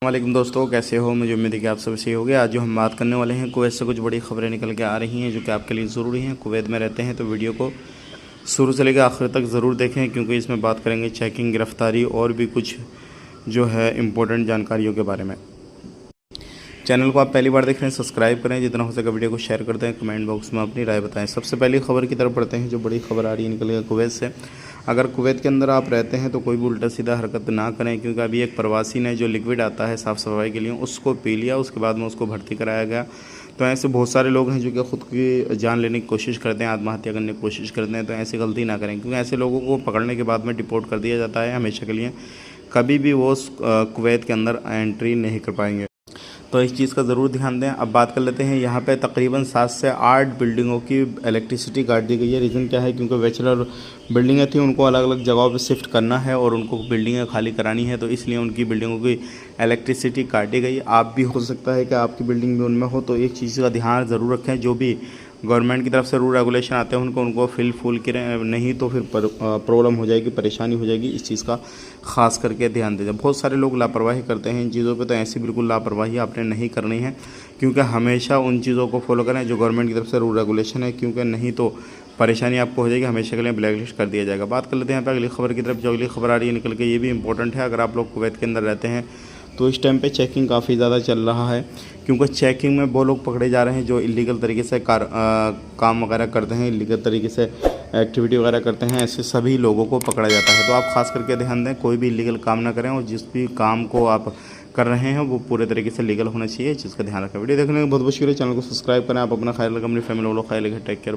वालेकुम दोस्तों, कैसे हो। मुझे उम्मीद है कि आप सब सही होंगे। आज जो हम बात करने वाले हैं, कुवैत से कुछ बड़ी खबरें निकल के आ रही हैं जो कि आपके लिए ज़रूरी हैं। कुवैत में रहते हैं तो वीडियो को शुरू से लेकर आखिर तक ज़रूर देखें, क्योंकि इसमें बात करेंगे चेकिंग, गिरफ्तारी और भी कुछ जो है इम्पोर्टेंट जानकारियों के बारे में। चैनल को आप पहली बार देख रहे हैं, सब्सक्राइब करें, जितना हो सके वीडियो को शेयर कर दें, कमेंट बॉक्स में अपनी राय बताएं। सबसे पहली खबर की तरफ बढ़ते हैं, जो बड़ी खबर आ रही है निकल के कुवैत से। अगर कुवैत के अंदर आप रहते हैं तो कोई भी उल्टा सीधा हरकत ना करें, क्योंकि अभी एक प्रवासी ने जो लिक्विड आता है साफ़ सफाई के लिए उसको पी लिया, उसके बाद में उसको भर्ती कराया गया। तो ऐसे बहुत सारे लोग हैं जो कि ख़ुद की जान लेने की कोशिश करते हैं, आत्महत्या करने की कोशिश करते हैं। तो ऐसी गलती ना करें, क्योंकि ऐसे लोगों को पकड़ने के बाद में डिपोर्ट कर दिया जाता है हमेशा के लिए। कभी भी वो कुवैत के अंदर एंट्री नहीं कर पाएंगे, तो इस चीज़ का ज़रूर ध्यान दें। अब बात कर लेते हैं, यहाँ पे तकरीबन 7 से 8 बिल्डिंगों की इलेक्ट्रिसिटी काट दी गई है। रीज़न क्या है, क्योंकि बैचलर बिल्डिंगें थी, उनको अलग अलग जगहों पे शिफ्ट करना है और उनको बिल्डिंगें खाली करानी है, तो इसलिए उनकी बिल्डिंगों की इलेक्ट्रिसिटी काटी गई। आप भी हो सकता है कि आपकी बिल्डिंग भी उनमें हो, तो एक चीज़ का ध्यान ज़रूर रखें। जो भी गवर्नमेंट की तरफ से रूल रेगुलेशन आते हैं उनको फुल करें, नहीं तो फिर प्रॉब्लम हो जाएगी, परेशानी हो जाएगी। इस चीज़ का ख़ास करके ध्यान दें। बहुत सारे लोग लापरवाही करते हैं इन चीज़ों पे, तो ऐसी बिल्कुल लापरवाही आपने नहीं करनी है, क्योंकि हमेशा उन चीज़ों को फॉलो करें जो गवर्नमेंट की तरफ से रूल रेगुलेशन है, क्योंकि नहीं तो परेशानी आपको हो जाएगी, हमेशा के लिए ब्लैक लिस्ट कर दिया जाएगा। बात कर लेते हैं यहाँ पर अगली खबर की तरफ। जो अगली खबर आ रही है निकल के, ये भी इंपॉर्टेंट है। अगर आप लोग कुवैत के अंदर रहते हैं तो इस टाइम पे चेकिंग काफ़ी ज़्यादा चल रहा है, क्योंकि चेकिंग में वो लोग पकड़े जा रहे हैं जो इलीगल तरीके से काम वगैरह करते हैं, इलीगल तरीके से एक्टिविटी वगैरह करते हैं। ऐसे सभी लोगों को पकड़ा जाता है। तो आप खास करके ध्यान दें, कोई भी इलीगल काम ना करें, और जिस भी काम को आप कर रहे हैं वो पूरे तरीके से लीगल होना चाहिए। इस चीज़ का ध्यान रखें। वीडियो देखने का बहुत बहुत शुक्रिया। चैनल को सब्सक्राइब करें। आप अपना ख्याल रखें, अपनी फैमिली वालों का ख्याल रखें। Take care.